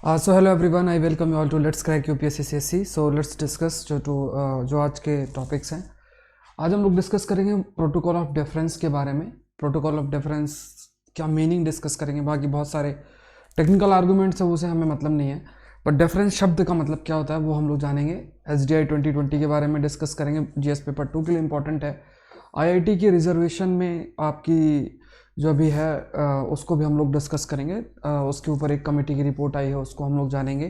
So hello everyone, I welcome you all to Let's Crack UPSC CSC. So let's discuss जो आज के topics हैं। आज हम लोग डिस्कस करेंगे प्रोटोकॉल ऑफ डिफरेंस के बारे में। प्रोटोकॉल ऑफ डिफरेंस क्या मीनिंग डिस्कस करेंगे, बाकी बहुत सारे टेक्निकल आर्गूमेंट्स है उसे हमें मतलब नहीं है, बट डिफरेंस शब्द का मतलब क्या होता है वो हम लोग जानेंगे। SDI 2020 के बारे में डिस्कस करेंगे, GS पेपर 2 के लिए इंपॉर्टेंट है। IIT की रिजर्वेशन में आपकी जो भी है उसको भी हम लोग डिस्कस करेंगे। उसके ऊपर एक कमेटी की रिपोर्ट आई है, उसको हम लोग जानेंगे।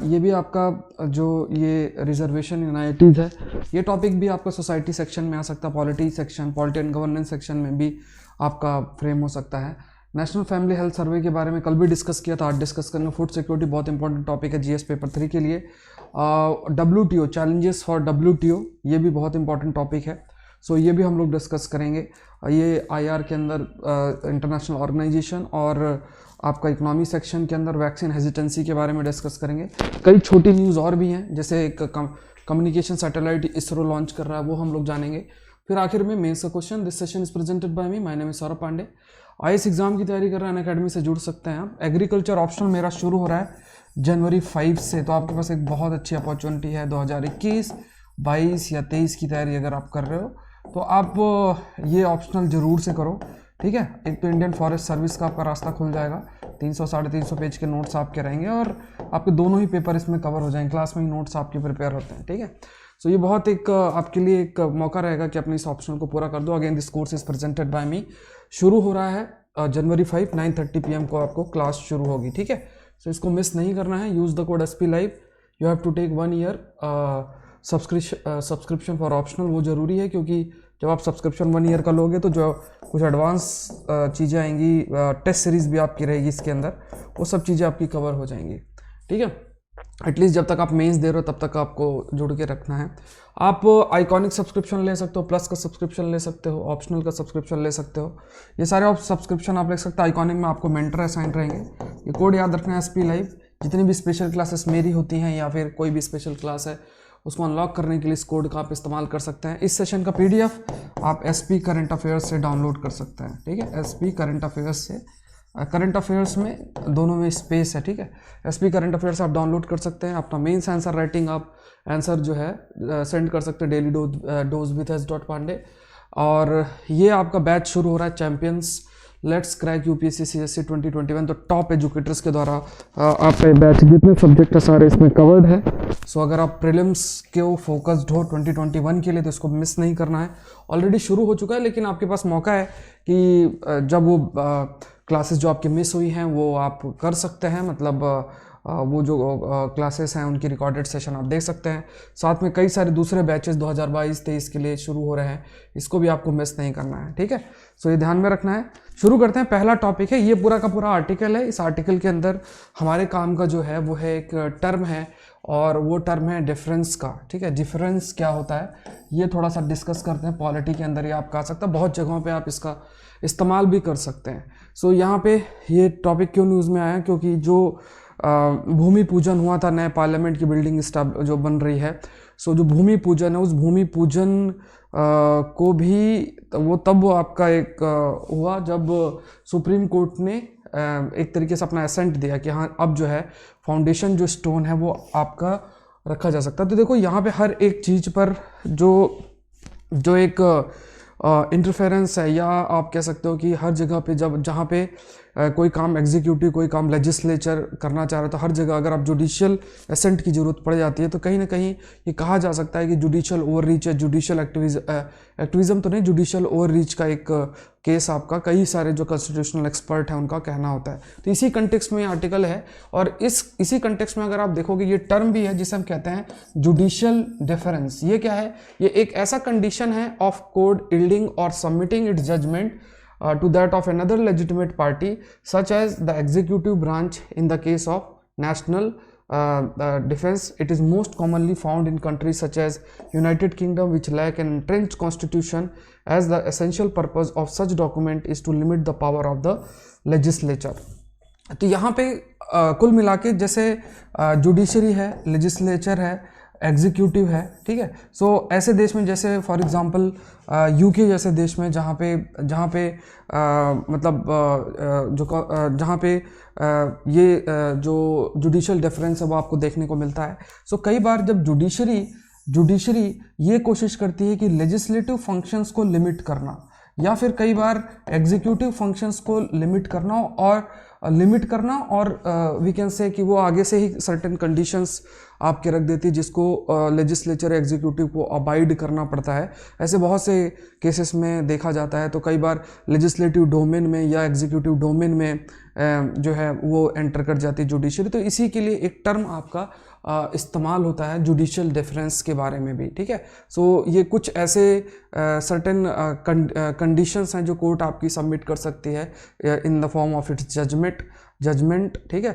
ये भी आपका जो ये रिजर्वेशन इन IITs है, ये टॉपिक भी आपका सोसाइटी सेक्शन में आ सकता है, polity section, polity and governance section में भी आपका फ्रेम हो सकता है। नेशनल फैमिली हेल्थ सर्वे के बारे में कल भी डिस्कस किया था, आज डिस्कस करना। फूड सिक्योरिटी बहुत इंपॉर्टेंट टॉपिक है GS पेपर 3 के लिए। WTO, चैलेंजेस फॉर WTO, ये भी बहुत इंपॉर्टेंट टॉपिक है। सो ये भी हम लोग डिस्कस करेंगे। ये IR के अंदर इंटरनेशनल ऑर्गेनाइजेशन और आपका इकोनॉमी सेक्शन के अंदर वैक्सीन हेजिटेंसी के बारे में डिस्कस करेंगे। कई छोटी न्यूज़ और भी हैं, जैसे एक कम्युनिकेशन सैटेलाइट इसरो लॉन्च कर रहा है, वो हम लोग जानेंगे। फिर आखिर में मेंस का question. This session is presented by me, my name is Saurabh Pandey. IAS exam की तैयारी कर रहे हैं, अनअकैडमी से जुड़ सकते हैं आप। एग्रीकल्चर ऑप्शनल मेरा शुरू हो रहा है जनवरी 5 से, तो आपके पास एक बहुत अच्छी अपॉर्चुनिटी है। 2021, 22 या 23 की तैयारी अगर आप कर रहे हो तो आप ये ऑप्शनल ज़रूर से करो, ठीक है। एक तो इंडियन फॉरेस्ट सर्विस का आपका रास्ता खुल जाएगा, 300-350 पेज के नोट्स आपके रहेंगे और आपके दोनों ही पेपर इसमें कवर हो जाएंगे। क्लास में ही नोट्स आपके प्रिपेयर होते हैं, ठीक है। सो ये बहुत एक आपके लिए एक मौका रहेगा कि अपने इस ऑप्शनल को पूरा कर दो। Again this course is presented by me. शुरू हो रहा है जनवरी 5, 9:30 PM को आपको क्लास शुरू होगी, ठीक है। सो इसको मिस नहीं करना है। Use the code SP Live। You have to take 1 year subscription for optional. वो ज़रूरी है क्योंकि जब आप सब्सक्रिप्शन 1 ईयर का लोगे तो जो कुछ एडवांस चीज़ें आएंगी, टेस्ट सीरीज़ भी आपकी रहेगी इसके अंदर, वो सब चीज़ें आपकी कवर हो जाएंगी, ठीक है। एटलीस्ट जब तक आप मेंस दे रहे हो तब तक आपको जुड़ के रखना है। आप आइकॉनिक सब्सक्रिप्शन ले सकते हो, प्लस का सब्सक्रिप्शन ले सकते हो, ऑप्शनल का सब्सक्रिप्शन ले सकते हो। ये सारे सब्सक्रिप्शन आप ले सकते हो। आइकॉनिक में आपको मेंटर असाइन रहेंगे। ये कोड याद रखना है SP Live। जितनी भी स्पेशल क्लासेस मेरी होती हैं या फिर कोई भी स्पेशल क्लास है, उसको अनलॉक करने के लिए इस कोड का आप इस्तेमाल कर सकते हैं। इस सेशन का PDF आप SP करंट अफेयर्स से डाउनलोड कर सकते हैं, ठीक है। SP करंट अफेयर्स से, करंट अफेयर्स में दोनों में स्पेस है, ठीक है। SP करंट अफेयर्स आप डाउनलोड कर सकते हैं। अपना मेंस आंसर राइटिंग आप आंसर जो है सेंड कर सकते हैं डेली डोज विथ S.Pandey। और ये आपका बैच शुरू हो रहा है champions let's crack UPSC CSC 2021। तो टॉप एजुकेटर्स के द्वारा आपका बैच, जितने सब्जेक्ट है सारे इसमें कवर्ड है। सो अगर आप प्रीलिम्स के फोकस्ड हो 2021 के लिए तो इसको मिस नहीं करना है। ऑलरेडी शुरू हो चुका है, लेकिन आपके पास मौका है कि जब वो क्लासेस जो आपके मिस हुई हैं वो आप कर सकते हैं। मतलब वो जो क्लासेस हैं उनकी रिकॉर्डेड सेशन आप देख सकते हैं। साथ में कई सारे दूसरे बैचेस 2022-23 के लिए शुरू हो रहे हैं, इसको भी आपको मिस नहीं करना है, ठीक है। सो ये ध्यान में रखना है। शुरू करते हैं। पहला टॉपिक है, ये पूरा का पूरा आर्टिकल है। इस आर्टिकल के अंदर हमारे काम का जो है वो है एक टर्म है, और वो टर्म है डिफरेंस का, ठीक है। डिफरेंस क्या होता है ये थोड़ा सा डिस्कस करते हैं। पॉलिटी के अंदर ये आपका आ सकता है, बहुत जगहों पे आप इसका इस्तेमाल भी कर सकते हैं। सो यहाँ पे ये टॉपिक क्यों न्यूज़ में आया, क्योंकि जो भूमि पूजन हुआ था, नए पार्लियामेंट की बिल्डिंग जो बन रही है, सो जो भूमि पूजन है उस भूमि पूजन को भी वो तब आपका एक हुआ जब सुप्रीम कोर्ट ने एक तरीके से अपना एसेंट दिया कि हाँ अब जो है फाउंडेशन जो स्टोन है वो आपका रखा जा सकता है। तो देखो यहाँ पे हर एक चीज़ पर जो एक इंटरफेरेंस है, या आप कह सकते हो कि हर जगह पे जहाँ पे कोई काम एग्जीक्यूटिव, कोई काम लेजिस्लेचर करना चाह रहा है, तो हर जगह अगर आप जुडिशियल एसेंट की ज़रूरत पड़ जाती है तो कहीं ना कहीं ये कहा जा सकता है कि जुडिशियल ओवररीच है। जुडिशियल एक्टिविज्म तो नहीं, जुडिशियल ओवररीच का एक केस आपका कई सारे जो कॉन्स्टिट्यूशनल एक्सपर्ट हैं उनका कहना होता है। तो इसी कंटेक्स्ट में ये आर्टिकल है, और इसी कंटेक्स्ट में अगर आप देखोगे ये टर्म भी है जिसे हम कहते हैं जुडिशियल डिफरेंस। ये क्या है, ये एक ऐसा कंडीशन है of court yielding or submitting its judgment to that of another legitimate party such as the executive branch in the case of national defense. It is most commonly found in countries such as United Kingdom which lack an entrenched constitution, as the essential purpose of such document is to limit the power of the legislature. तो यहाँ पे कुल मिला के जैसे judiciary है, legislature है, executive है, ठीक है। सो ऐसे देश में जैसे फॉर एग्जांपल यूके जैसे देश में जहाँ पे मतलब जहाँ पे ये जो जुडिशल डिफरेंस है वो आपको देखने को मिलता है। सो कई बार जब जुडिशरी ये कोशिश करती है कि लेजिस्लेटिव फंक्शंस को लिमिट करना, या फिर कई बार एग्जीक्यूटिव फंक्शंस को लिमिट करना और वी कैन से कि वो आगे से ही सर्टेन कंडीशंस आपके रख देती है जिसको लेजिस्लेचर एग्जीक्यूटिव को अबाइड करना पड़ता है। ऐसे बहुत से केसेस में देखा जाता है। तो कई बार लेजिस्लेटिव डोमेन में या एग्जीक्यूटिव डोमेन में जो है वो एंटर कर जाती है जुडिशरी। तो इसी के लिए एक टर्म आपका इस्तेमाल होता है जुडिशियल डिफरेंस के बारे में भी, ठीक है। सो ये कुछ ऐसे सर्टेन कंडीशंस हैं जो कोर्ट आपकी सबमिट कर सकती है in the form of its judgement, ठीक है।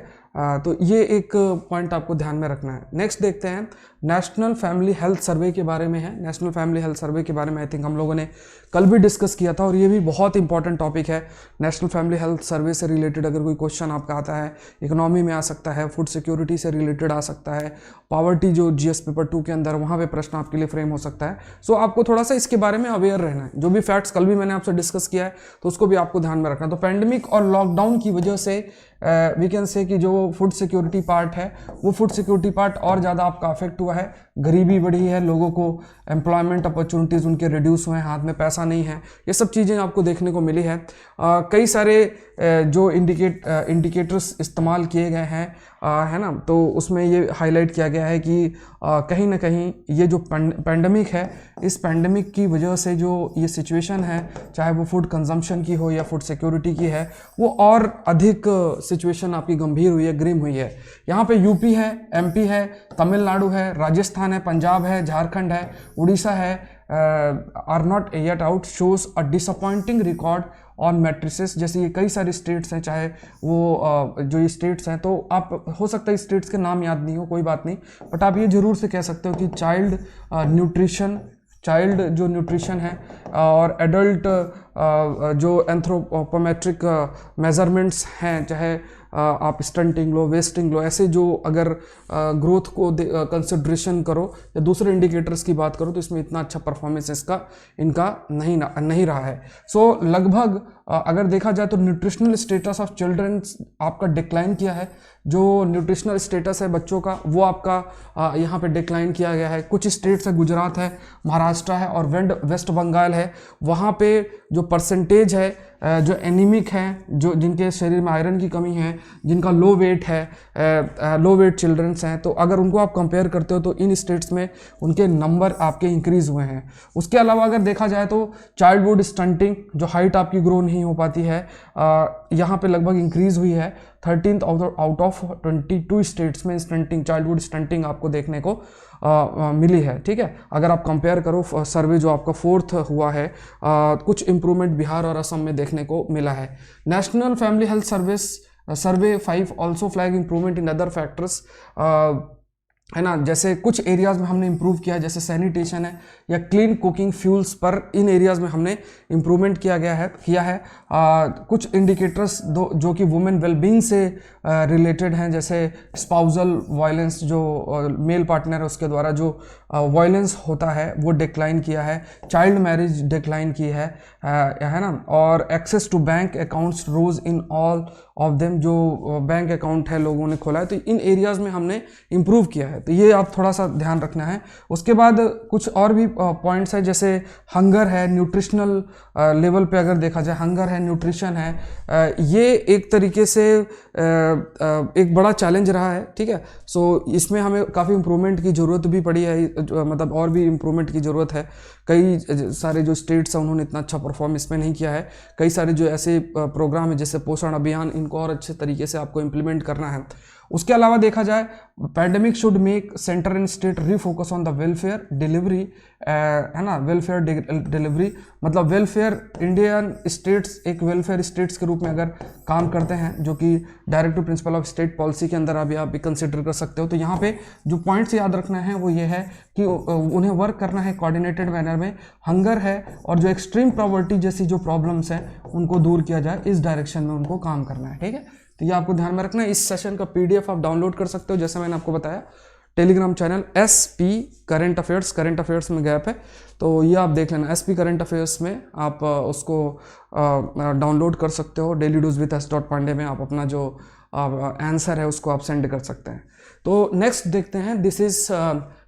तो ये एक पॉइंट आपको ध्यान में रखना है। नेक्स्ट देखते हैं नेशनल फैमिली हेल्थ सर्वे के बारे में है। नेशनल फैमिली हेल्थ सर्वे के बारे में आई थिंक हम लोगों ने कल भी डिस्कस किया था और ये भी बहुत इंपॉर्टेंट टॉपिक है। नेशनल फैमिली हेल्थ सर्वे से रिलेटेड अगर कोई क्वेश्चन आपका आता है, इकोनॉमी में आ सकता है, फूड सिक्योरिटी से रिलेटेड आ सकता है, पॉवर्टी जो जीएस पेपर 2 के अंदर वहाँ पे प्रश्न आपके लिए फ्रेम हो सकता है। सो आपको थोड़ा सा इसके बारे में अवेयर रहना है। जो भी फैक्ट्स कल भी मैंने आपसे डिस्कस किया है तो उसको भी आपको ध्यान में रखना है। तो पैंडेमिक और लॉकडाउन की वजह से वी कैन से कि जो फूड सिक्योरिटी पार्ट है वो फूड सिक्योरिटी पार्ट और ज़्यादा आपका अफेक्ट हुआ है। गरीबी बढ़ी है, लोगों को एम्प्लॉयमेंट अपॉर्चुनिटीज़ उनके रिड्यूस हुए हैं, हाथ में पैसा नहीं है, ये सब चीज़ें आपको देखने को मिली है। कई सारे जो इंडिकेटर्स इस्तेमाल किए गए हैं है ना, तो उसमें ये हाईलाइट किया गया है कि कहीं ना कहीं ये जो पैंडेमिक है, इस पैंडेमिक की वजह से जो ये सिचुएशन है, चाहे वो फूड कंजम्पशन की हो या फूड सिक्योरिटी की है, वो और अधिक सिचुएशन आपकी गंभीर हुई है, ग्रिम हुई है। यहाँ पे यूपी है, एमपी है, तमिलनाडु है, राजस्थान है, पंजाब है, झारखंड है, उड़ीसा है, are not yet out, shows a disappointing record on matrices. जैसे ये कई सारे स्टेट्स हैं, चाहे वो जो ये स्टेट्स हैं, तो आप हो सकता है स्टेट्स के नाम याद नहीं हो, कोई बात नहीं, बट आप ये जरूर से कह सकते हो कि चाइल्ड जो न्यूट्रिशन है और एडल्ट जो एंथ्रोपोमेट्रिक मेजरमेंट्स हैं, चाहे आप स्टंटिंग लो, वेस्टिंग लो, ऐसे जो अगर ग्रोथ को कंसिडरेशन करो या दूसरे इंडिकेटर्स की बात करो तो इसमें इतना अच्छा परफॉर्मेंस इनका नहीं रहा है। सो लगभग अगर देखा जाए तो न्यूट्रिशनल स्टेटस ऑफ चिल्ड्रन आपका डिक्लाइन किया है। जो न्यूट्रिशनल स्टेटस है बच्चों का वो आपका यहाँ पे डिक्लाइन किया गया है। कुछ स्टेट्स है, गुजरात है, महाराष्ट्र है और वेस्ट बंगाल है, वहाँ पे जो परसेंटेज है जो एनीमिक हैं, जो जिनके शरीर में आयरन की कमी है, जिनका लो वेट चिल्ड्रंस हैं, तो अगर उनको आप कंपेयर करते हो तो इन स्टेट्स में उनके नंबर आपके इंक्रीज़ हुए हैं। उसके अलावा अगर देखा जाए तो चाइल्डहुड स्टंटिंग, जो हाइट आपकी ग्रो नहीं हो पाती है, यहाँ पे लगभग इंक्रीज़ हुई है। 13th आउट ऑफ 22 स्टेट्स में चाइल्डहुड स्टंटिंग आपको देखने को मिली है, ठीक है। अगर आप कंपेयर करो सर्वे जो आपका 4th हुआ है, कुछ इम्प्रूवमेंट बिहार और असम में देखने को मिला है। National family health survey 5 also flag improvement in other factors, है ना। जैसे कुछ एरियाज़ में हमने इम्प्रूव किया, जैसे सैनिटेशन है या क्लीन कुकिंग फ्यूल्स पर, इन एरियाज़ में हमने इम्प्रूवमेंट किया है। कुछ इंडिकेटर्स जो कि वुमेन वेलबींग से रिलेटेड हैं, जैसे स्पाउजल वायलेंस, जो मेल पार्टनर है उसके द्वारा जो वायलेंस होता है वो डिक्लाइन किया है। चाइल्ड मैरिज डिक्लाइन की है ना। और access to bank accounts rose in all of them, जो बैंक अकाउंट है लोगों ने खोला है, तो इन एरियाज़ में हमने इम्प्रूव किया है। तो ये आप थोड़ा सा ध्यान रखना है। उसके बाद कुछ और भी पॉइंट्स है, जैसे हंगर है, न्यूट्रिशनल लेवल पे अगर देखा जाए, हंगर है, न्यूट्रिशन है, ये एक तरीके से एक बड़ा चैलेंज रहा है, ठीक है। सो इसमें हमें काफ़ी इम्प्रूवमेंट की ज़रूरत भी पड़ी है, मतलब और भी इम्प्रूवमेंट की ज़रूरत है। कई सारे जो स्टेट्स हैं उन्होंने इतना अच्छा परफॉर्म इसमें नहीं किया है। कई सारे जो ऐसे प्रोग्राम है जैसे पोषण अभियान, इनको और अच्छे तरीके से आपको इम्प्लीमेंट करना है। उसके अलावा देखा जाए, pandemic should make centre and state refocus on the welfare delivery, है ना। वेलफेयर डिलीवरी मतलब वेलफेयर, इंडियन स्टेट्स एक वेलफेयर स्टेट्स के रूप में अगर काम करते हैं, जो कि directive principle of state policy के अंदर आप भी कंसिडर कर सकते हो। तो यहाँ पे जो पॉइंट्स याद रखना है वो ये है कि उन्हें वर्क करना है कोऑर्डिनेटेड मैनर में। हंगर है और जो एक्सट्रीम पॉवर्टी जैसी जो प्रॉब्लम्स हैं उनको दूर किया जाए, इस डायरेक्शन में उनको काम करना है, ठीक है। तो ये आपको ध्यान में रखना है। इस सेशन का PDF आप डाउनलोड कर सकते हो, जैसे मैंने आपको बताया Telegram channel SP current affairs में गैप है, तो ये आप देख लेना। SP करंट अफेयर्स में आप उसको डाउनलोड कर सकते हो। dailydosewiths.pandey में आप अपना जो आंसर है उसको आप सेंड कर सकते हैं। तो नेक्स्ट देखते हैं, this is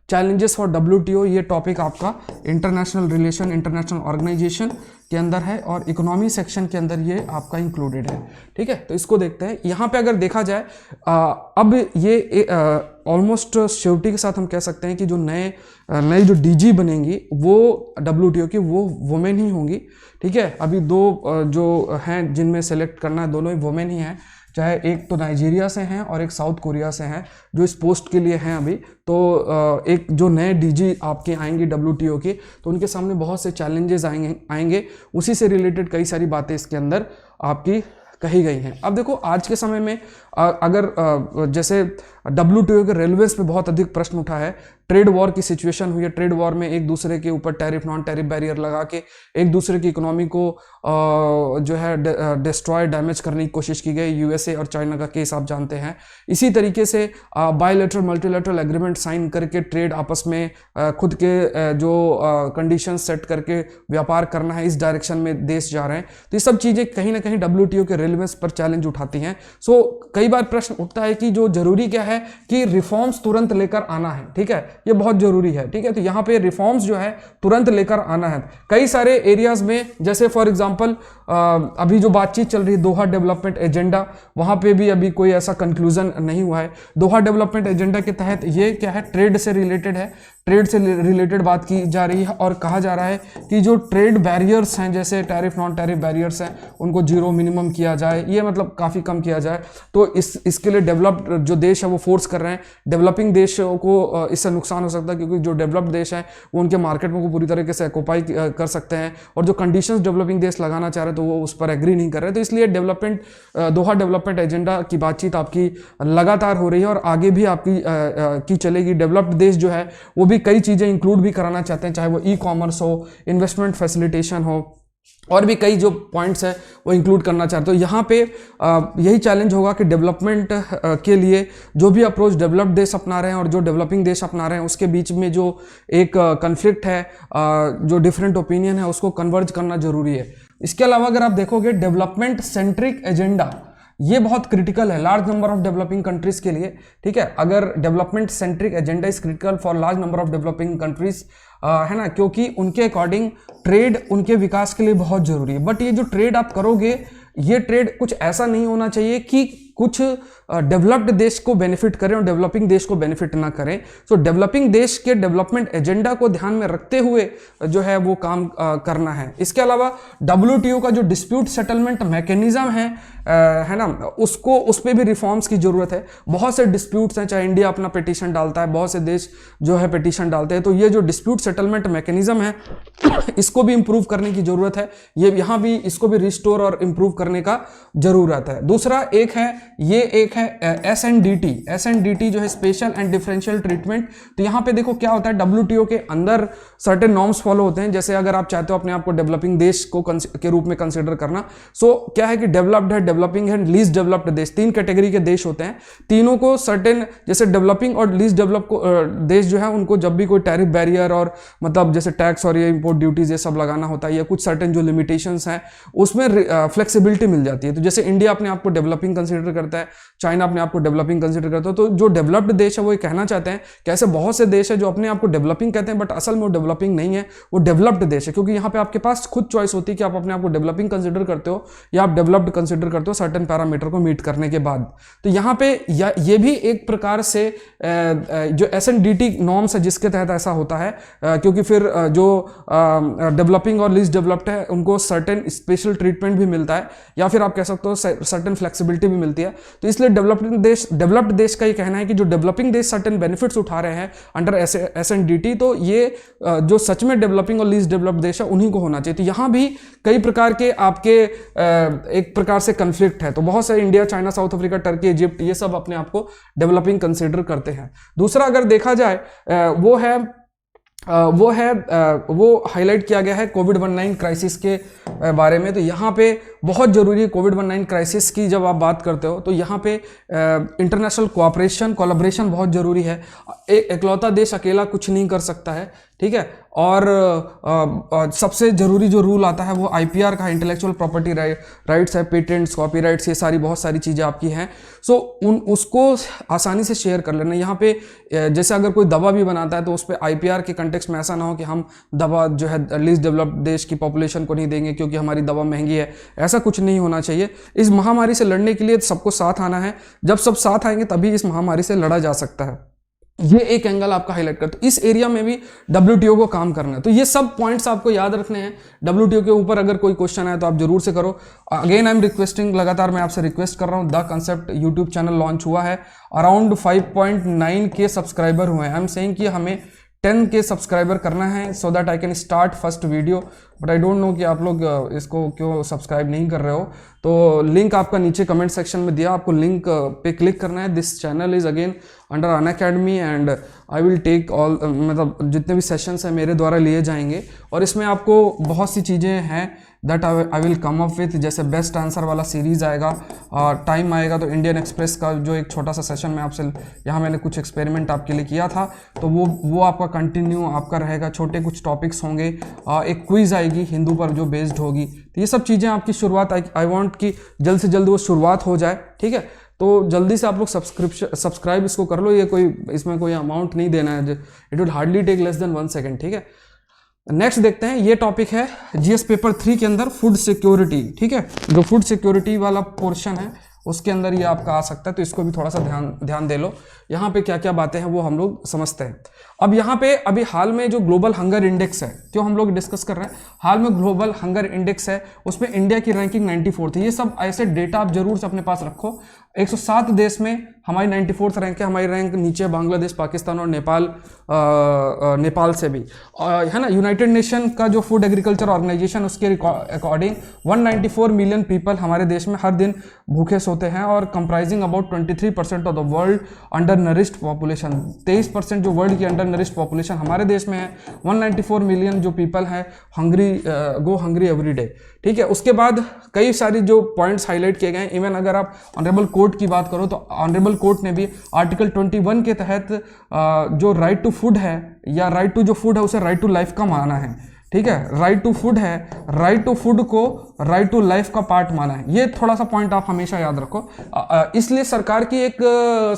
challenges for WTO। ये टॉपिक आपका इंटरनेशनल रिलेशन, इंटरनेशनल ऑर्गेनाइजेशन के अंदर है और इकोनॉमी सेक्शन के अंदर ये आपका इंक्लूडेड है। ठीक है, तो इसको देखते हैं। यहाँ पे अगर देखा जाए अब ये ऑलमोस्ट श्योरिटी के साथ हम कह सकते हैं कि जो नए जो DG बनेंगी वो WTO की वो वुमेन ही होंगी। ठीक है, अभी 2 जो हैं जिनमें सेलेक्ट करना है, दोनों ही वुमेन ही हैं, चाहे एक तो नाइजीरिया से हैं और एक साउथ कोरिया से हैं जो इस पोस्ट के लिए हैं अभी। तो एक जो नए DG आपके आएंगे WTO के, तो उनके सामने बहुत से चैलेंजेस आएंगे। उसी से रिलेटेड कई सारी बातें इसके अंदर आपकी कही गई हैं। अब देखो आज के समय में अगर जैसे WTO के रेलेवेंस पे बहुत अधिक प्रश्न उठा है, ट्रेड वॉर की सिचुएशन हुई है। ट्रेड वॉर में एक दूसरे के ऊपर टैरिफ नॉन टैरिफ बैरियर लगा के एक दूसरे की इकोनॉमी को जो है डिस्ट्रॉय डैमेज करने की कोशिश की गई। USA और चाइना का केस आप जानते हैं। इसी तरीके से बायलैटरल मल्टीलैटरल एग्रीमेंट साइन करके ट्रेड आपस में खुद के जो कंडीशन सेट करके व्यापार करना है, इस डायरेक्शन में देश जा रहे हैं। तो ये सब चीज़ें कहीं ना कहीं WTO के रेलेवेंस पर चैलेंज उठाती हैं। सो कई बार प्रश्न उठता है कि जो जरूरी क्या है कि रिफॉर्म्स तुरंत लेकर आना है। ठीक है, ये बहुत जरूरी है। ठीक है, तो यहाँ पे रिफॉर्म्स जो है तुरंत लेकर आना है कई सारे एरियाज में। जैसे फॉर एग्जांपल अभी जो बातचीत चल रही है दोहा डेवलपमेंट एजेंडा, वहां पे भी अभी कोई ऐसा कंक्लूजन नहीं हुआ है। दोहा डेवलपमेंट एजेंडा के तहत ये क्या है, ट्रेड से रिलेटेड है। ट्रेड से रिलेटेड बात की जा रही है और कहा जा रहा है कि जो ट्रेड बैरियर्स हैं, जैसे टैरिफ नॉन टैरिफ बैरियर्स हैं, उनको 0 मिनिमम किया जाए, ये मतलब काफ़ी कम किया जाए। तो इसके लिए डेवलप्ड जो देश है वो फोर्स कर रहे हैं। डेवलपिंग देशों को इससे नुकसान हो सकता है, क्योंकि जो डेवलप्ड देश हैं वो उनके मार्केट में को पूरी तरीके से ऑक्यूपाई कर सकते हैं, और जो कंडीशंस डेवलपिंग देश लगाना चाह रहे हैं तो वो उस पर एग्री नहीं कर रहे। तो इसलिए दोहा डेवलपमेंट एजेंडा की बातचीत आपकी लगातार हो रही है और आगे भी आपकी चलेगी। डेवलप्ड देश जो है वो भी कई चीजें इंक्लूड भी कराना चाहते हैं, चाहे वो ई-कॉमर्स हो, इन्वेस्टमेंट फैसिलिटेशन हो, और भी कई जो पॉइंट्स है वो इंक्लूड करना चाहते हो। यहाँ पे यही चैलेंज होगा कि डेवलपमेंट के लिए जो भी अप्रोच डेवलप्ड देश अपना रहे हैं और जो डेवलपिंग देश अपना रहे हैं उसके बीच में जो एक कन्फ्लिक्ट है, जो डिफरेंट ओपिनियन है, उसको कन्वर्ज करना जरूरी है। इसके अलावा अगर आप देखोगे डेवलपमेंट सेंट्रिक एजेंडा, ये बहुत क्रिटिकल है large number of developing countries के लिए। ठीक है, अगर development centric agenda is critical for large number of developing countries, है ना, क्योंकि उनके अकॉर्डिंग ट्रेड उनके विकास के लिए बहुत जरूरी है। बट ये जो ट्रेड आप करोगे, ये ट्रेड कुछ ऐसा नहीं होना चाहिए कि कुछ डेवलप्ड देश को बेनिफिट करें और डेवलपिंग देश को बेनिफिट ना करें। सो डेवलपिंग देश के डेवलपमेंट एजेंडा को ध्यान में रखते हुए जो है वो काम करना है। इसके अलावा WTO का जो डिस्प्यूट सेटलमेंट मैकेनिज्म है ना, उस पर भी रिफॉर्म्स की जरूरत है। बहुत से डिस्प्यूट्स हैं, चाहे इंडिया अपना पिटीशन डालता है, बहुत से देश जो है पिटीशन डालते हैं। तो ये जो डिस्प्यूट सेटलमेंट मैकेनिज्म है इसको भी इंप्रूव करने की जरूरत है। ये यहाँ भी इसको भी रिस्टोर और इंप्रूव करने का जरूरत है। दूसरा एक है SNDT जो है स्पेशल एंड डिफरेंशियल ट्रीटमेंट। तो यहाँ पे देखो क्या होता है, WTO के अंदर सर्टेन नॉर्म्स फॉलो होते हैं। जैसे अगर आप चाहते हो अपने आप को डेवलपिंग देश के रूप में कंसिडर करना, सो क्या है कि डेवलप्ड है, डेवलपिंग है, लीस्ट डेवलप्ड देश, 3 कैटेगरी के देश होते हैं। तीनों को सर्टेन, जैसे डेवलपिंग और लीस्ट डेवलप देश जो है उनको जब भी कोई टैरिफ बैरियर और मतलब जैसे टैक्स और ये इंपोर्ट ड्यूटीज ये सब लगाना होता है, या कुछ सर्टेन जो लिमिटेशंस हैं उसमें फ्लेक्सिबिलिटी मिल जाती है। तो जैसे इंडिया अपने आप को डेवलपिंग कंसिडर करता है, चाइना अपने आप को डेवलपिंग कंसिडर करता है। तो जो डेवलप्ड देश है वो ये कहना चाहते हैं कि ऐसे बहुत से देश है जो अपने आप को डेवलपिंग कहते हैं, बट असल में वो डेवलपिंग नहीं है, वो डेवलप्ड देश है। क्योंकि यहाँ पे आपके पास खुद चॉइस होती है कि आप अपने आप को डेवलपिंग कंसिडर करते हो या आप डेवलप्ड कंसिडर करते हो सर्टेन पैरामीटर को मीट करने के बाद। तो यहाँ पे ये भी एक प्रकार से जो SNDT नॉर्म्स है जिसके तहत ऐसा होता है, क्योंकि फिर जो डेवलपिंग और लीस्ट डेवलप्ड है उनको सर्टेन स्पेशल ट्रीटमेंट भी मिलता है, या फिर आप कह सकते हो सर्टेन फ्लेक्सिबिलिटी भी मिलती है। तो इसलिए डेवलप्ड देश का ये कहना है कि जो डेवलपिंग देश सर्टेन बेनिफिट्स उठा रहे हैं अंडर SNDT, तो ये जो सच में डेवलपिंग और लीस्ट डेवलप्ड देश है उन्हीं को होना चाहिए। तो यहाँ भी कई प्रकार के आपके एक प्रकार से कन्फ्लिक्ट है। तो बहुत सारे India, China, south Africa, Turkey, Egypt, ये सब अपने आप को डेवलपिंग कंसिडर करते हैं। दूसरा अगर देखा जाए वो हाईलाइट किया गया है कोविड-19 क्राइसिस के बारे में। तो यहाँ पे बहुत ज़रूरी है कोविड-19 क्राइसिस की जब आप बात करते हो तो यहाँ पे इंटरनेशनल कोऑपरेशन कोलैबोरेशन बहुत ज़रूरी है। इकलौता देश अकेला कुछ नहीं कर सकता है, ठीक है। और सबसे ज़रूरी जो रूल आता है वो IPR का, इंटेलेक्चुअल प्रॉपर्टी राइट्स है, पेटेंट्स, कॉपीराइट्स, ये सारी बहुत सारी चीज़ें आपकी हैं। सो उसको आसानी से शेयर कर लेना। यहाँ पे जैसे अगर कोई दवा भी बनाता है तो उस पर IPR के कंटेक्स्ट में ऐसा ना हो कि हम दवा जो है लीस्ट डेवलप्ड देश की पॉपुलेशन को नहीं देंगे क्योंकि हमारी दवा महंगी है, ऐसा कुछ नहीं होना चाहिए। इस महामारी से लड़ने के लिए सबको साथ आना है, जब सब साथ आएंगे तभी इस महामारी से लड़ा जा सकता है। ये एक एंगल आपका हाईलाइट कर, तो इस एरिया में भी WTO को काम करना है। तो ये सब पॉइंट्स आपको याद रखने हैं। WTO के ऊपर अगर कोई क्वेश्चन है तो आप जरूर से करो। अगेन आई एम रिक्वेस्टिंग, लगातार मैं आपसे रिक्वेस्ट कर रहा हूँ, the concept YouTube channel launch हुआ है, अराउंड 5.9K सब्सक्राइबर हुए हैं। आई एम सेइंग कि हमें 10K सब्सक्राइबर करना है so that I can start first video, but I don't know कि आप लोग इसको क्यों सब्सक्राइब नहीं कर रहे हो। तो लिंक आपका नीचे कमेंट सेक्शन में दिया, आपको लिंक पे क्लिक करना है। This channel is again under Unacademy and I will take all, मतलब जितने भी सेशंस हैं मेरे द्वारा लिए जाएंगे और इसमें आपको बहुत सी चीज़ें हैं that I will come up with, जैसे बेस्ट आंसर वाला सीरीज़ आएगा और टाइम आएगा तो इंडियन एक्सप्रेस का जो एक छोटा सा सेशन में आपसे यहाँ मैंने कुछ एक्सपेरिमेंट आपके लिए किया था तो वो आपका कंटिन्यू आपका रहेगा। छोटे कुछ टॉपिक्स होंगे, एक क्विज आएगी हिंदू पर जो बेस्ड होगी। तो ये सब चीज़ें आपकी शुरुआत, आई वांट कि जल्द से जल्द वो शुरुआत हो जाए, ठीक है। तो जल्दी से आप लोग सब्सक्राइब इसको कर लो। ये कोई इसमें कोई अमाउंट नहीं देना है, it will hardly take less than 1 second, ठीक है। नेक्स्ट देखते हैं, ये टॉपिक है GS पेपर 3 के अंदर फूड सिक्योरिटी, ठीक है। जो फूड सिक्योरिटी वाला पोर्शन है उसके अंदर ये आपका आ सकता है, तो इसको भी थोड़ा सा ध्यान दे लो। यहाँ पे क्या क्या बातें हैं वो हम लोग समझते हैं। अब यहाँ पे अभी हाल में जो ग्लोबल हंगर इंडेक्स है, क्यों हम लोग डिस्कस कर रहे हैं, हाल में ग्लोबल हंगर इंडेक्स है, उसमें इंडिया की रैंकिंग 94 थी। ये सब ऐसे डेटा आप जरूर से अपने पास रखो। 107 देश में हमारी 94th रैंक है, हमारी रैंक नीचे है बांग्लादेश, पाकिस्तान और नेपाल से भी, है ना। यूनाइटेड नेशन का जो फूड एग्रीकल्चर ऑर्गेनाइजेशन, उसके अकॉर्डिंग 194 मिलियन पीपल हमारे देश में हर दिन भूखे सोते हैं और comprising about 23% of the world under nourished population. 23% जो वर्ल्ड की अंडर नरिश्ड पॉपुलेशन हमारे देश में है। 194 मिलियन जो पीपल है hungry, go hungry every day, ठीक है। उसके बाद कई सारी जो पॉइंट्स हाईलाइट किए गए हैं। इवन अगर आप ऑनरेबल कोर्ट की बात करो तो ऑनरेबल कोर्ट ने भी आर्टिकल 21 के तहत जो राइट टू फूड है या राइट टू जो फूड है उसे राइट टू लाइफ का माना है, ठीक है। राइट टू फूड है, राइट टू फूड को राइट टू लाइफ का पार्ट माना है। ये थोड़ा सा पॉइंट आप हमेशा याद रखो। इसलिए सरकार की एक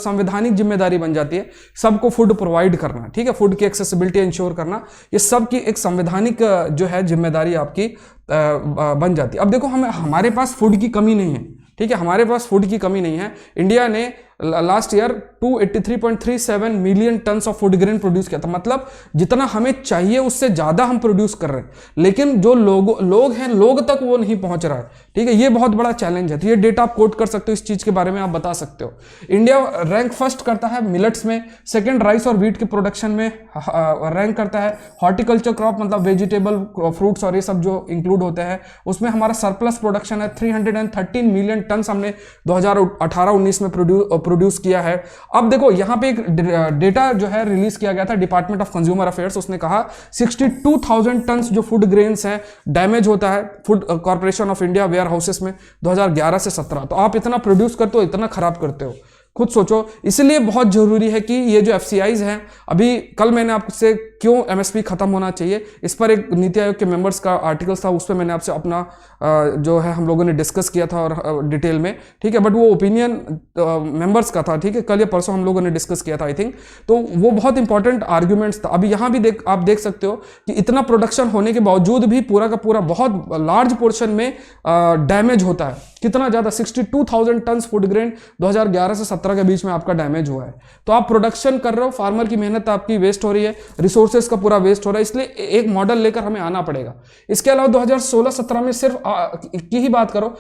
संवैधानिक जिम्मेदारी बन जाती है सबको फूड प्रोवाइड करना, ठीक है। फूड की एक्सेसिबिलिटी इंश्योर करना, ये सब की एक संवैधानिक जो है जिम्मेदारी आपकी बन जाती है। अब देखो हमारे पास फूड की कमी नहीं है, ठीक है। हमारे पास फूड की कमी नहीं है। इंडिया ने last year 283.37 million tons of food grain produce किया था, मतलब जितना हमें चाहिए उससे ज़्यादा हम प्रोड्यूस कर रहे हैं, लेकिन जो लोग हैं लोग तक वो नहीं पहुंच रहा है, ठीक है। ये बहुत बड़ा चैलेंज है। तो ये डेटा आप कोट कर सकते हो, इस चीज़ के बारे में आप बता सकते हो। इंडिया रैंक फर्स्ट करता है मिलेट्स में, सेकेंड राइस और व्हीट के प्रोडक्शन में रैंक करता है। हॉर्टिकल्चर क्रॉप मतलब वेजिटेबल, फ्रूट्स और ये सब जो इंक्लूड होते हैं उसमें हमारा सरप्लस प्रोडक्शन है। 313 मिलियन टन हमने 2018-19 में प्रोड्यूस किया है। अब देखो यहाँ पे एक डेटा जो है रिलीज किया गया था डिपार्टमेंट ऑफ कंज्यूमर अफेयर्स, उसने कहा 62,000 टन जो फूड ग्रेन्स हैं डैमेज होता है Food Corporation of India warehouses में 2011 से 17। तो आप इतना प्रोड्यूस करते हो, इतना खराब करते हो, खुद सोचो। इसलिए बहुत जरूरी है कि ये जो FCIs हैं, अभी कल मैंने आपसे क्यों MSP खत्म होना चाहिए इस पर एक नीति आयोग के मेंबर्स का आर्टिकल था, उस पर मैंने आपसे अपना जो है हम लोगों ने डिस्कस किया था और डिटेल में, ठीक है। बट वो ओपिनियन मेंबर्स का था, ठीक है। कल या परसों हम लोगों ने डिस्कस किया था आई थिंक, तो वो बहुत इंपॉर्टेंट आर्ग्यूमेंट्स था। अभी यहाँ भी आप देख सकते हो कि इतना प्रोडक्शन होने के बावजूद भी पूरा का पूरा बहुत लार्ज पोर्शन में डैमेज होता है। कितना ज़्यादा, 62,000 टन फूड ग्रेन 2011 से 17 के बीच में आपका डैमेज हुआ है। तो आप प्रोडक्शन कर रहे हो, फार्मर की मेहनत आपकी वेस्ट हो रही है, रिसोर्सेज का पूरा वेस्ट हो रहा है, इसलिए एक मॉडल लेकर हमें आना पड़ेगा। इसके अलावा 2016-17 में सिर्फ की ही बात करो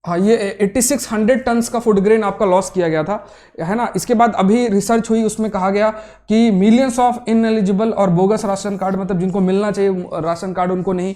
8600 टन्स का फूड ग्रेन आपका लॉस किया गया था, है ना। इसके बाद अभी रिसर्च हुई, उसमें कहा गया कि मिलियंस ऑफ इनएलिजिबल और बोगस राशन कार्ड, मतलब जिनको मिलना चाहिए राशन कार्ड उनको नहीं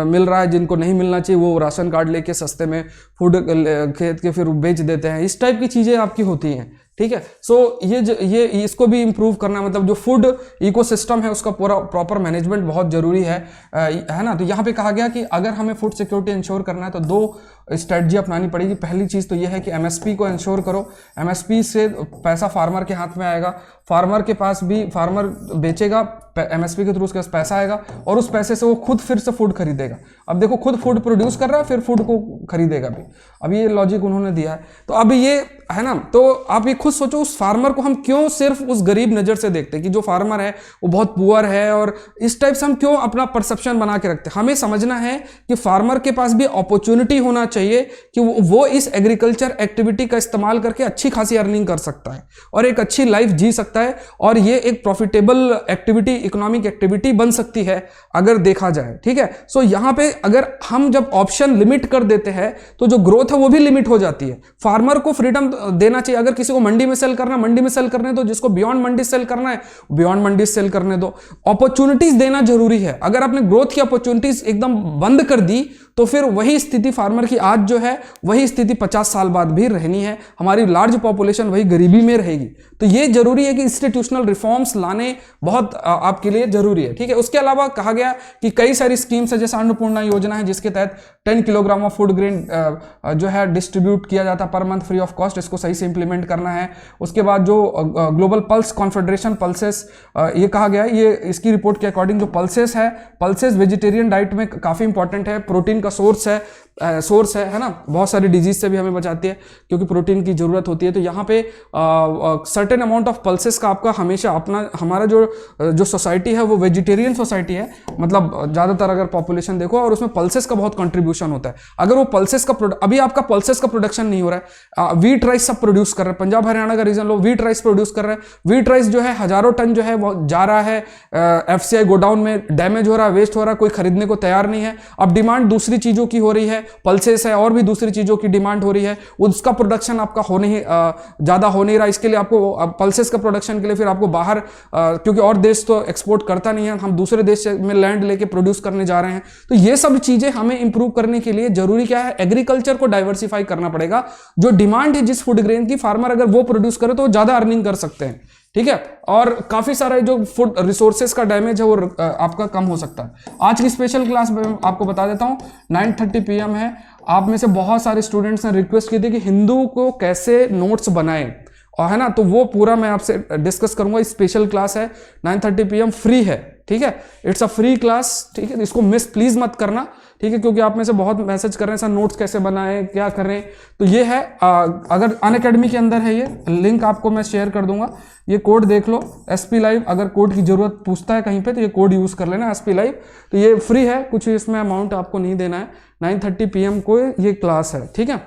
मिल रहा है, जिनको नहीं मिलना चाहिए वो राशन कार्ड लेके सस्ते में फूड खरीद के फिर बेच देते हैं। इस टाइप की चीज़ें आपकी होती हैं, ठीक है। सो ये इसको भी इंप्रूव करना, मतलब जो फूड इकोसिस्टम है उसका पूरा प्रॉपर मैनेजमेंट बहुत जरूरी है ना। तो यहाँ पे कहा गया कि अगर हमें फूड सिक्योरिटी इंश्योर करना है तो 2 स्ट्रेटजी अपनानी पड़ेगी। पहली चीज तो यह है कि एमएसपी को इंश्योर करो। एमएसपी से पैसा फार्मर के हाथ में आएगा, फार्मर के पास भी, फार्मर बेचेगा एमएसपी के थ्रू, उसके पास पैसा आएगा और उस पैसे से वो खुद फिर से फूड खरीदेगा। अब देखो, खुद फूड प्रोड्यूस कर रहा है, फिर फूड को खरीदेगा भी। अब ये लॉजिक उन्होंने दिया है। तो अब ये है ना, तो आप ये खुद सोचो, उस फार्मर को हम क्यों सिर्फ उस गरीब नजर से देखते हैं कि जो फार्मर है वो बहुत पुअर है, और इस टाइप से हम क्यों अपना परसेप्शन बना के रखते हैं। हमें समझना है कि फार्मर के पास भी अपॉर्चुनिटी होना चाहिए कि वो इस एग्रीकल्चर एक्टिविटी का इस्तेमाल करके अच्छी खासी अर्निंग कर सकता है और एक अच्छी लाइफ जी सकता है, और ये एक प्रॉफिटेबल एक्टिविटी, इकोनॉमिक एक्टिविटी बन सकती है अगर देखा जाए। ठीक है। सो यहां पे अगर हम जब ऑप्शन लिमिट कर देते हैं तो जो ग्रोथ है वो भी लिमिट हो जाती है। फार्मर को फ्रीडम देना चाहिए। अगर किसी को मंडी में सेल करना, मंडी में सेल करने दो। जिसको बियॉन्ड मंडी सेल करना है, बियॉन्ड मंडी सेल करने दो। अपॉर्चुनिटीज देना जरूरी है। अगर आपने ग्रोथ की अपॉर्चुनिटीज एकदम बंद कर दी तो फिर वही स्थिति फार्मर की आज जो है वही स्थिति 50 साल बाद भी रहनी है। हमारी लार्ज पॉपुलेशन वही गरीबी में रहेगी। तो ये जरूरी है कि इंस्टीट्यूशनल रिफॉर्म्स लाने बहुत आपके लिए जरूरी है। ठीक है। उसके अलावा कहा गया कि कई सारी स्कीम्स है, जैसे अन्नपूर्णा योजना है जिसके तहत 10 किलोग्राम ऑफ फूड ग्रेन जो है डिस्ट्रीब्यूट किया जाता है per month free of cost. इसको सही से इंप्लीमेंट करना है। उसके बाद जो ग्लोबल पल्स कॉन्फेडरेशन पल्सेस, ये कहा गया है, ये इसकी रिपोर्ट के अकॉर्डिंग जो पल्सेस है, पल्सेस वेजिटेरियन डाइट में काफी इंपॉर्टेंट है। प्रोटीन का सोर्स है ना। बहुत सारी डिजीज से भी हमें बचाती है क्योंकि प्रोटीन की जरूरत होती है। तो यहाँ पे सर्टेन अमाउंट ऑफ पल्सेस का आपका हमेशा अपना, हमारा जो सोसाइटी है वो वेजिटेरियन सोसाइटी है, मतलब ज्यादातर अगर पॉपुलेशन देखो, और उसमें पल्सेस का बहुत कंट्रीब्यूशन होता है। अगर वो पल्सेस का अभी आपका पल्सेस का प्रोडक्शन नहीं हो रहा है, वीट राइस सब प्रोड्यूस कर रहे हैं, पंजाब हरियाणा का रीजन लो वीट राइस प्रोड्यूस कर रहे हैं। वीट राइस जो है हजारों टन जो है वो जा रहा है एफसीआई गोडाउन में, डैमेज हो रहा है, वेस्ट हो रहा है, कोई खरीदने को तैयार नहीं है। अब डिमांड दूसरी चीजों की हो रही है, पल्सेस है और भी दूसरी चीजों की डिमांड हो रही है, उसका प्रोडक्शन आपका ज्यादा हो नहीं रहा। इसके लिए आपको पल्सेस का प्रोडक्शन के लिए फिर आपको बाहर, क्योंकि और देश तो एक्सपोर्ट करता नहीं है, हम दूसरे देश में लैंड लेके प्रोड्यूस करने जा रहे हैं। तो ये सब चीजें हमें इंप्रूव करने के लिए जरूरी क्या है, एग्रीकल्चर को डाइवर्सिफाई करना पड़ेगा। जो डिमांड है जिस फूड ग्रेन की, फार्मर अगर वो प्रोड्यूस करे तो ज्यादा अर्निंग कर सकते हैं। ठीक है। और काफी सारे जो फूड रिसोर्सेज का डैमेज है वो आपका कम हो सकता है। आज की स्पेशल क्लास में आपको बता देता हूं 9:30 PM है। आप में से बहुत सारे स्टूडेंट्स ने रिक्वेस्ट की थी कि हिंदू को कैसे नोट्स बनाएं, और है ना, तो वो पूरा मैं आपसे डिस्कस करूंगा। स्पेशल क्लास है 9:30 PM, फ्री है। ठीक है। It's a free class. ठीक है। इसको मिस प्लीज मत करना। ठीक है। क्योंकि आप में से बहुत मैसेज कर रहे हैं सर नोट्स कैसे बनाएं, क्या करें। तो ये है, अगर अनअकैडमी के अंदर है, ये लिंक आपको मैं शेयर कर दूंगा। ये कोड देख लो, SP लाइव। अगर कोड की जरूरत पूछता है कहीं पे तो ये कोड यूज कर लेना, SP लाइव। तो ये फ्री है, कुछ इसमें अमाउंट आपको नहीं देना है। 9:30 PM को ये क्लास है। ठीक है।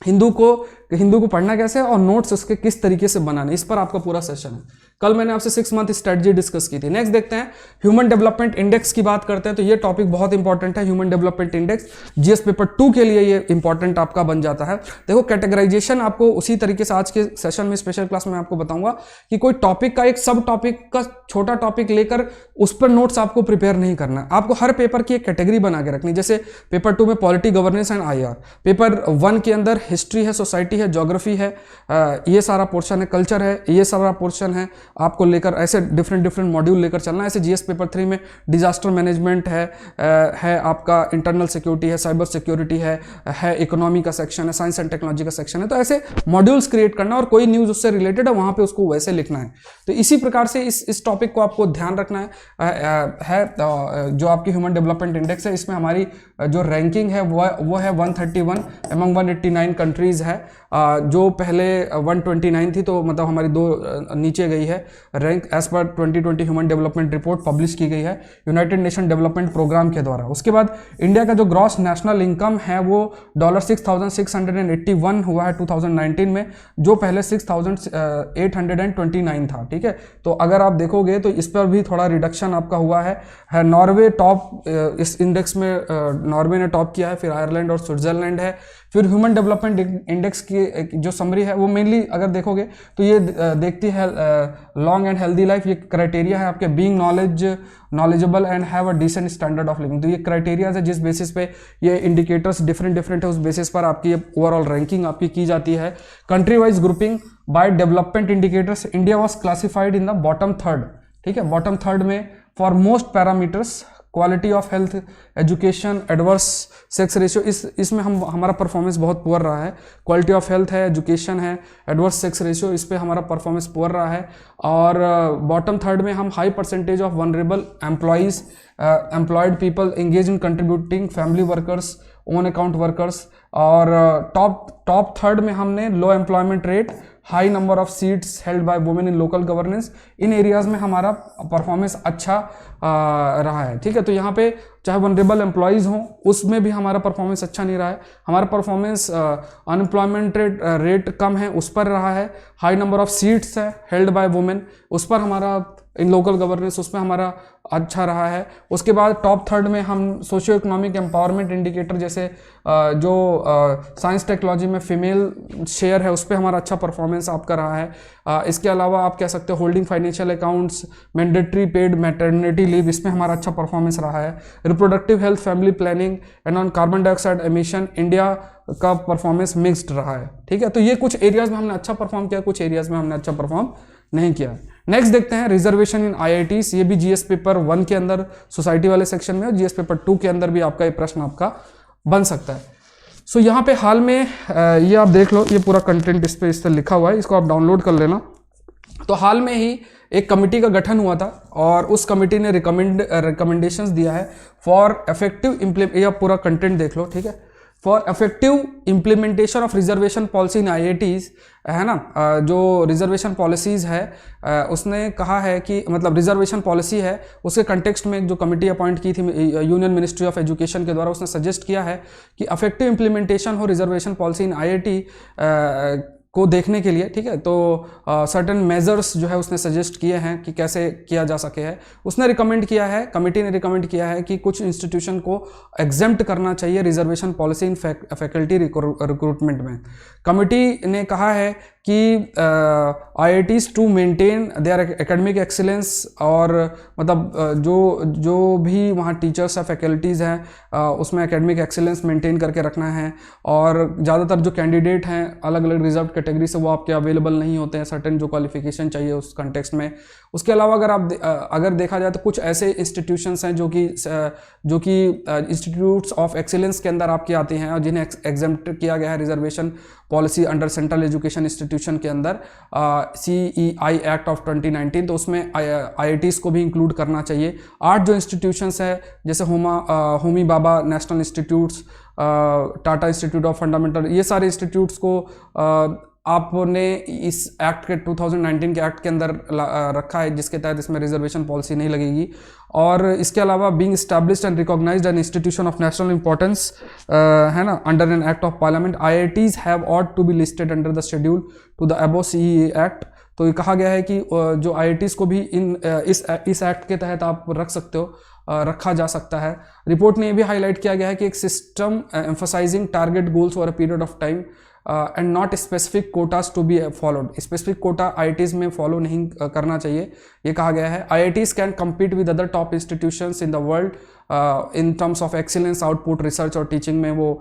हिंदू को पढ़ना कैसे है और नोट्स उसके किस तरीके से बनाने, इस पर आपका पूरा सेशन है। कल मैंने आपसे 6 मंथ स्ट्रेटजी डिस्कस की थी। नेक्स्ट देखते हैं, ह्यूमन डेवलपमेंट इंडेक्स की बात करते हैं। तो ये टॉपिक बहुत इंपॉर्टेंट है, human development index. GS paper 2 के लिए ये इंपॉर्टेंट आपका बन जाता है। देखो, कैटेगराइजेशन आपको उसी तरीके से आज के सेशन में स्पेशल क्लास में आपको बताऊंगा कि कोई टॉपिक का एक सब टॉपिक का छोटा टॉपिक लेकर उस पर नोट्स आपको प्रिपेयर नहीं करना। आपको हर पेपर की एक कैटेगरी बना के रखनी। जैसे पेपर 2 में polity, governance and IR, paper 1 के अंदर हिस्ट्री है, सोसाइटी है, ज्योग्राफी है, ये सारा पोर्शन है, कल्चर है, ये सारा पोर्शन है आपको लेकर, ऐसे डिफरेंट मॉड्यूल लेकर चलना है। ऐसे जीएस पेपर 3 में डिजास्टर मैनेजमेंट है आपका, इंटरनल सिक्योरिटी है, साइबर सिक्योरिटी है, इकोनॉमी का सेक्शन है, साइंस एंड टेक्नोलॉजी का सेक्शन है। तो ऐसे मॉड्यूल्स क्रिएट करना और कोई न्यूज उससे रिलेटेड है वहां पे उसको वैसे लिखना है। तो इसी प्रकार से इस टॉपिक को आपको ध्यान रखना है। जो आपकी ह्यूमन डेवलपमेंट इंडेक्स है, इसमें हमारी जो रैंकिंग है वो है 131 अमंग 189 कंट्रीज है। जो पहले 129 थी, तो मतलब हमारी 2 नीचे गई है rank as per 2020 human development report publish की गई है यूनाइटेड नेशन डेवलपमेंट प्रोग्राम के द्वारा। उसके बाद इंडिया का जो ग्रॉस नेशनल इनकम है वो $6,681 हुआ है 2019 में, जो पहले 6,829 था। ठीक है। तो अगर आप देखोगे तो इस पर भी थोड़ा रिडक्शन आपका हुआ है। नॉर्वे टॉप, इस इंडेक्स में नॉर्वे ने टॉप किया है, फिर आयरलैंड और स्विट्जरलैंड है, फिर ह्यूमन डेवलपमेंट इंडेक्स की जो समरी है वो मेनली अगर देखोगे तो ये देखती है लॉन्ग एंड हेल्दी लाइफ। ये क्राइटेरिया है आपके being knowledgeable and have a decent standard of living. तो ये क्राइटेरिया है जिस बेसिस पे ये इंडिकेटर्स डिफरेंट है, उस बेसिस पर आपकी ओवरऑल रैंकिंग आपकी की जाती है। Country wise grouping by development indicators, India was classified in the bottom third, ठीक है, बॉटम थर्ड में for most parameters, quality of health, education, adverse sex ratio, इसमें हमारा परफॉर्मेंस बहुत पुअर रहा है। क्वालिटी ऑफ हेल्थ है, एजुकेशन है, एडवर्स सेक्स रेशियो, इस पे हमारा परफॉर्मेंस पुअर रहा है। और बॉटम थर्ड में हम high percentage of vulnerable employees, employed people engage in contributing, family workers, own account workers. और टॉप थर्ड में हमने low employment rate, high number of seats held by women in local governance, in areas में हमारा performance अच्छा रहा है, ठीक है। तो यहाँ पे चाहे वनरेबल एम्प्लॉयज़ हों उसमें भी हमारा परफॉर्मेंस अच्छा नहीं रहा है। हमारा परफॉर्मेंस अनएम्प्लॉयमेंट रेट कम है उस पर रहा है, हाई नंबर ऑफ सीट्स है हेल्ड बाय वुमेन उस पर हमारा, इन लोकल गवर्नेंस उसमें हमारा अच्छा रहा है। उसके बाद टॉप थर्ड में हम सोशियो इकोनॉमिक एम्पावरमेंट इंडिकेटर जैसे जो साइंस टेक्नोलॉजी में फीमेल शेयर है उस पर हमारा अच्छा परफॉर्मेंस आपका रहा है। इसके अलावा आप कह सकते हो holding financial accounts, mandatory paid maternity leave, इसमें हमारा अच्छा परफॉर्मेंस रहा है। Reproductive health, family planning and on carbon dioxide emission, India का परफॉर्मेंस मिक्स्ड रहा है, ठीक है। तो ये कुछ एरियाज में हमने अच्छा परफॉर्म किया, कुछ एरियाज में हमने अच्छा परफॉर्म नहीं किया। नेक्स्ट देखते हैं रिजर्वेशन इन आईआईटीज। ये भी जीएस पेपर 1 के अंदर सोसाइटी वाले सेक्शन में और जीएस पेपर 2 के अंदर भी आपका ये प्रश्न आपका बन सकता है। सो यहाँ पे हाल में ये आप देख लो, ये पूरा कंटेंट इस पर लिखा हुआ है, इसको आप डाउनलोड कर लेना। तो हाल में ही एक कमेटी का गठन हुआ था और उस कमेटी ने रिकमेंडेशंस दिया है फॉर इफेक्टिव ये आप पूरा कंटेंट देख लो, ठीक है। For effective implementation of reservation policy in IITs, है ना, जो रिजर्वेशन पॉलिसीज है उसने कहा है कि मतलब रिजर्वेशन पॉलिसी है उसके कंटेक्स्ट में जो कमेटी अपॉइंट की थी यूनियन मिनिस्ट्री ऑफ एजुकेशन के द्वारा, उसने सजेस्ट किया है कि इफेक्टिव इम्प्लीमेंटेशन हो रिजर्वेशन पॉलिसी इन आईआईटी को देखने के लिए, ठीक है। तो सर्टेन मेजर्स जो है उसने सजेस्ट किए हैं कि कैसे किया जा सके है। उसने रिकमेंड किया है, कमेटी ने रिकमेंड किया है कि कुछ इंस्टीट्यूशन को एग्जेम्प्ट करना चाहिए reservation policy in faculty recruitment में। कमेटी ने कहा है कि IITs to maintain their academic excellence, और मतलब जो भी वहाँ टीचर्स है, फैकल्टीज़ हैं, उसमें एकेडमिक एक्सीलेंस मेंटेन करके रखना है। और ज़्यादातर जो कैंडिडेट हैं अलग अलग रिजर्व कैटेगरी से वो आपके अवेलेबल नहीं होते हैं, सर्टेन जो क्वालिफिकेशन चाहिए उस कंटेक्स्ट में। उसके अलावा अगर देखा जाए तो कुछ ऐसे इंस्टीट्यूशंस हैं जो कि इंस्टीट्यूट्स ऑफ एक्सीलेंस के अंदर आपकी आती हैं और जिन्हें एग्जेम्प्ट किया गया है reservation policy under central education institution के अंदर CEI एक्ट ऑफ 2019। तो उसमें IITs को भी इंक्लूड करना चाहिए। 8 जो इंस्टीट्यूशंस है जैसे Homi Bhabha national institutes, Tata institute of fundamental, ये सारे इंस्टीट्यूट्स को आपने इस एक्ट के 2019 के एक्ट के अंदर रखा है, जिसके तहत इसमें रिजर्वेशन पॉलिसी नहीं लगेगी। और इसके अलावा being established and recognised an institution of national importance, है ना, under an act of parliament, IITs have ought to be listed under the schedule to the above CEA act. तो ये कहा गया है कि जो IITs को भी इस एक्ट के तहत आप रख सकते हो, रखा जा सकता है। रिपोर्ट में ये भी हाईलाइट किया गया है कि एक system emphasising target goals over a period of time and not specific quotas to be followed, specific quota IITs में फॉलो नहीं करना चाहिए, ये कहा गया है। IITs can compete with other top institutions in the world in terms of excellence, output, research और teaching में वो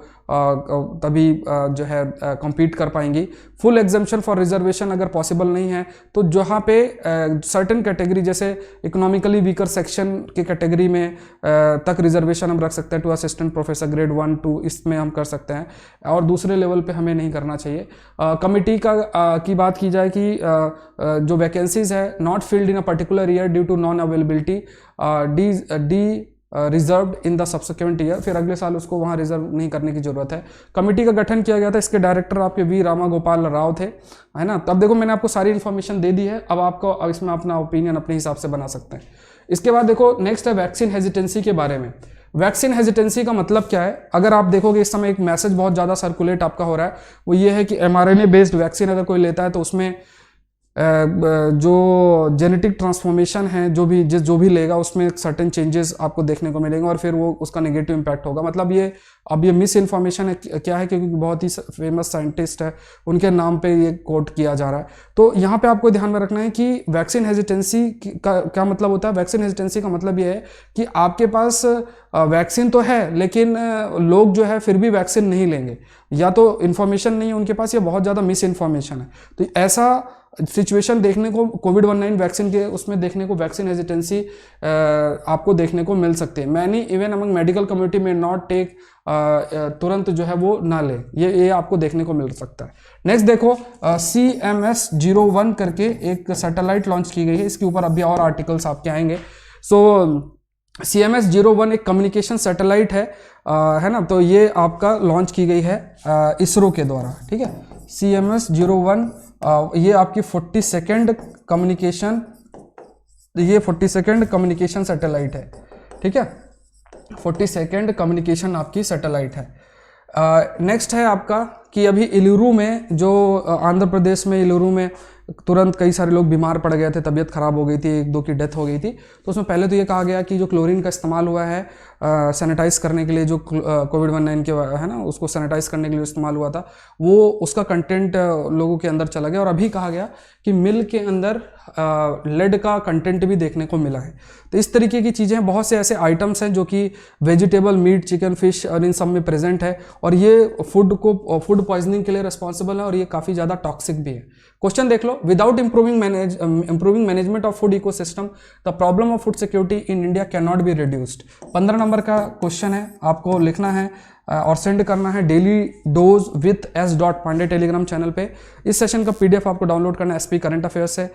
तभी जो है कम्पीट कर पाएंगी। फुल एग्जाम्पशन फॉर रिजर्वेशन अगर पॉसिबल नहीं है तो जहाँ पे सर्टेन कैटेगरी जैसे इकोनॉमिकली वीकर सेक्शन की कैटेगरी में तक रिजर्वेशन हम रख सकते हैं, टू असिस्टेंट प्रोफेसर ग्रेड 1 2, इसमें हम कर सकते हैं, और दूसरे लेवल पे हमें नहीं करना चाहिए। कमिटी की बात की जाए कि जो वैकेंसीज है not filled in a particular year due to non availability dereserved in the subsequent year, फिर अगले साल उसको वहाँ रिजर्व नहीं करने की जरूरत है। कमेटी का गठन किया गया था, इसके डायरेक्टर आपके वी रामागोपाल राव थे, है ना। तब देखो मैंने आपको सारी इन्फॉर्मेशन दे दी है, अब इसमें अपना ओपिनियन अपने हिसाब से बना सकते हैं। इसके बाद देखो नेक्स्ट है वैक्सीन हेजिटेंसी के बारे में। वैक्सीन हेजिटेंसी का मतलब क्या है? अगर आप देखोगे इस समय एक मैसेज बहुत ज़्यादा सर्कुलेट आपका हो रहा है, वो ये है कि mRNA बेस्ड वैक्सीन अगर कोई लेता है तो उसमें जो जेनेटिक ट्रांसफॉर्मेशन है जो भी लेगा उसमें सर्टेन चेंजेस आपको देखने को मिलेंगे और फिर वो उसका नेगेटिव इम्पैक्ट होगा। मतलब ये मिस इन्फॉर्मेशन है, क्या है, क्योंकि बहुत ही फेमस साइंटिस्ट है उनके नाम पे ये कोट किया जा रहा है। तो यहाँ पे आपको ध्यान में रखना है कि वैक्सीन हेजिटेंसी का क्या मतलब होता है। वैक्सीन हेजिटेंसी का मतलब ये है कि आपके पास वैक्सीन तो है लेकिन लोग जो है फिर भी वैक्सीन नहीं लेंगे, या तो इन्फॉर्मेशन नहीं है उनके पास या बहुत ज़्यादा मिस इन्फॉर्मेशन है। तो ऐसा सिचुएशन देखने को कोविड-19 वैक्सीन के उसमें देखने को वैक्सीन हेजिटेंसी आपको देखने को मिल सकती है। Many even among medical community में नॉट टेक, तुरंत जो है वो ना ले, ये आपको देखने को मिल सकता है। नेक्स्ट देखो, CMS-01 करके एक सैटेलाइट लॉन्च की गई है, इसके ऊपर अभी और आर्टिकल्स आपके आएंगे। CMS-01 एक कम्युनिकेशन सैटेलाइट है ना, तो ये आपका लॉन्च की गई है इसरो के द्वारा, ठीक है। CMS-01 ये आपकी 42nd कम्युनिकेशन सैटेलाइट है, ठीक है। 42nd कम्युनिकेशन आपकी सैटेलाइट है। नेक्स्ट है आपका कि अभी इलुरु में, जो आंध्र प्रदेश में इलुरु में तुरंत कई सारे लोग बीमार पड़ गए थे, तबीयत खराब हो गई थी, 1-2 की डेथ हो गई थी। तो उसमें पहले तो ये कहा गया कि जो क्लोरीन का इस्तेमाल हुआ है सैनिटाइज करने के लिए, जो कोविड-19 के है ना उसको सैनिटाइज करने के लिए इस्तेमाल हुआ था, वो उसका कंटेंट लोगों के अंदर चला गया। और अभी कहा गया कि मिल्क के अंदर लेड का कंटेंट भी देखने को मिला है। तो इस तरीके की चीज़ें, बहुत से ऐसे आइटम्स हैं जो कि वेजिटेबल, मीट, चिकन, फिश और इन सब में प्रेजेंट है, और ये फूड पॉइजनिंग के लिए रिस्पॉन्सिबल है और ये काफ़ी ज़्यादा टॉक्सिक भी है। क्वेश्चन देख लो, without improving management of food ecosystem the problem of food security in India can not be reduced. 15 number का क्वेश्चन है, आपको लिखना है और सेंड करना है daily dose with s.pandey Telegram channel पे। इस सेशन का PDF आपको डाउनलोड करना है SP करंट अफेयर्स से।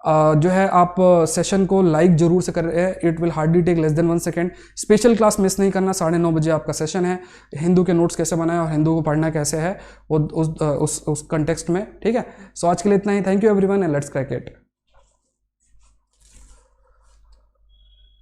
जो है आप सेशन को लाइक जरूर से कर रहे हैं, it will hardly take less than 1 second. Special class miss नहीं करना, 9:30 बजे आपका सेशन है, हिंदू के नोट्स कैसे बनाए और हिंदू को पढ़ना कैसे है वो उस कंटेक्स्ट में, ठीक है। सो आज के लिए इतना ही। Thank you everyone and let's crack it.